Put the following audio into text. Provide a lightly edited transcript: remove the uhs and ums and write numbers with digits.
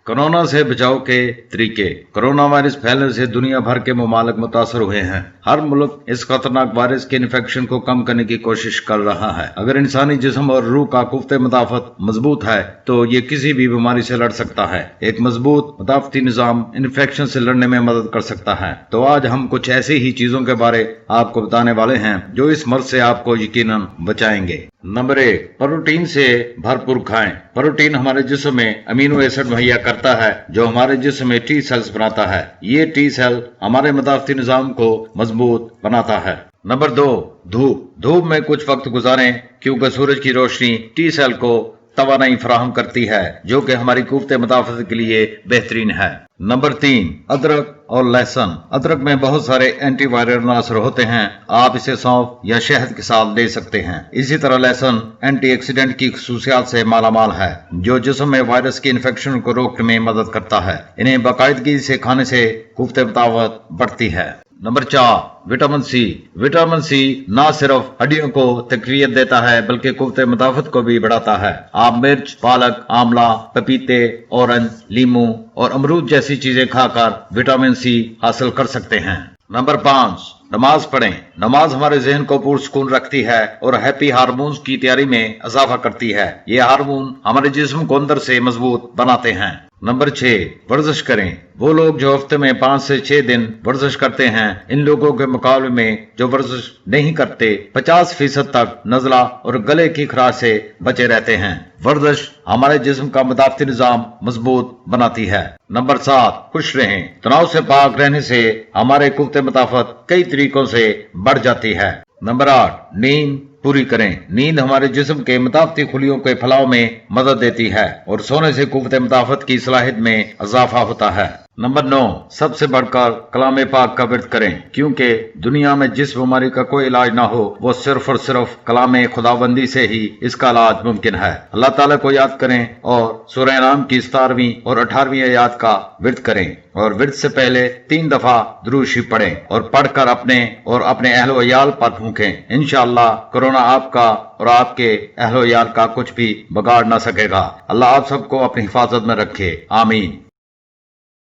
Corona से बचाव के तरीके। कोरोना वायरस फैलने से दुनिया भर के ममालिक मुतासर हुए हैं। हर मुल्क इस खतरनाक वायरस के इन्फेक्शन को कम करने की कोशिश कर रहा है। अगर इंसानी जिस्म और रूह का कुफ्ते मुदाफत मजबूत है तो ये किसी भी बीमारी से लड़ सकता है। एक मजबूत मुदाफती निजाम इन्फेक्शन से लड़ने में मदद कर सकता है। तो आज हम कुछ ऐसी ही चीजों के बारे आपको बताने वाले हैं जो इस मर्ज से आपको यकीनन बचाएंगे। नंबर 1, प्रोटीन से भरपूर खाएं। प्रोटीन हमारे जिस्म में अमीनो एसिड मुहैया करता है जो हमारे जिस्म में टी सेल्स बनाता है। ये टी सेल हमारे मुदाफती निजाम को मजबूत बनाता है। नंबर 2, धूप में कुछ वक्त गुजारें क्योंकि सूरज की रोशनी टी सेल को तवानाई फराहम करती है जो कि हमारी कुफ्ते मुदाफत के लिए बेहतरीन है। नंबर 3, अदरक और लहसुन। अदरक में बहुत सारे एंटीवायरल असर होते हैं। आप इसे सौंफ या शहद के साथ ले सकते हैं। इसी तरह लहसुन एंटीऑक्सीडेंट की खसूसियात से मालामाल है जो जिस्म में वायरस के इन्फेक्शन को रोकने में मदद करता है। इन्हें बाकायदगी से खाने से कुफ्ते मुदाफत बढ़ती है। Number 4, vitamin C. Vitamin C न सिर्फ हड्डियों को तकवीयत देता है बल्कि कुव्वते मुदाफत को भी बढ़ाता है। आप मिर्च, पालक, आंवला, पपीते, ऑरेंज, लीमू और अमरूद जैसी चीजें खाकर विटामिन सी हासिल कर सकते हैं। नंबर 5, नमाज पढ़ें। नमाज हमारे जहन को पुरसुकून रखती है और हैप्पी हार्मोन्स की तैयारी में इजाफा करती है। ये हार्मोन हमारे जिस्म को अंदर से मजबूत बनाते हैं। नंबर 6, वर्जिश करें। वो लोग जो हफ्ते में 5 से 6 दिन वर्जिश करते हैं, इन लोगों के मुकाबले में जो वर्जिश नहीं करते 50% तक नज़ला और गले की खराश से बचे रहते हैं। वर्जिश हमारे जिस्म का मुदाफती निजाम मजबूत बनाती है। नंबर 7, खुश रहें। तनाव से पाक रहने से हमारे कुव्वते मुदाफत कई तरीकों से बढ़ जाती है। नंबर 8, नींद पूरी करें। नींद हमारे जिस्म के मुदाफती खुलियों के फैलाव में मदद देती है और सोने से कुव्वते मुदाफत की सलाहियत में इजाफा होता है। नंबर 9, सबसे बढ़कर कलाम पाक का विर्द करें क्योंकि दुनिया में जिस बीमारी का कोई इलाज ना हो वो सिर्फ और सिर्फ कलाम खुदाबंदी से ही इसका इलाज मुमकिन है। अल्लाह ताला को याद करें और सूरह नाम की 17वीं और 18वीं आयत का विर्द करें और विर्द से पहले 3 दफा दुरूद शरीफ पढ़ें और पढ़कर अपने और अपने अहलो अयाल पर फूंकें। इंशाअल्लाह कोरोना आपका और आपके अहलो अयाल का कुछ भी बिगाड़ ना सकेगा। अल्लाह आप सबको अपनी हिफाजत में रखे। आमीन।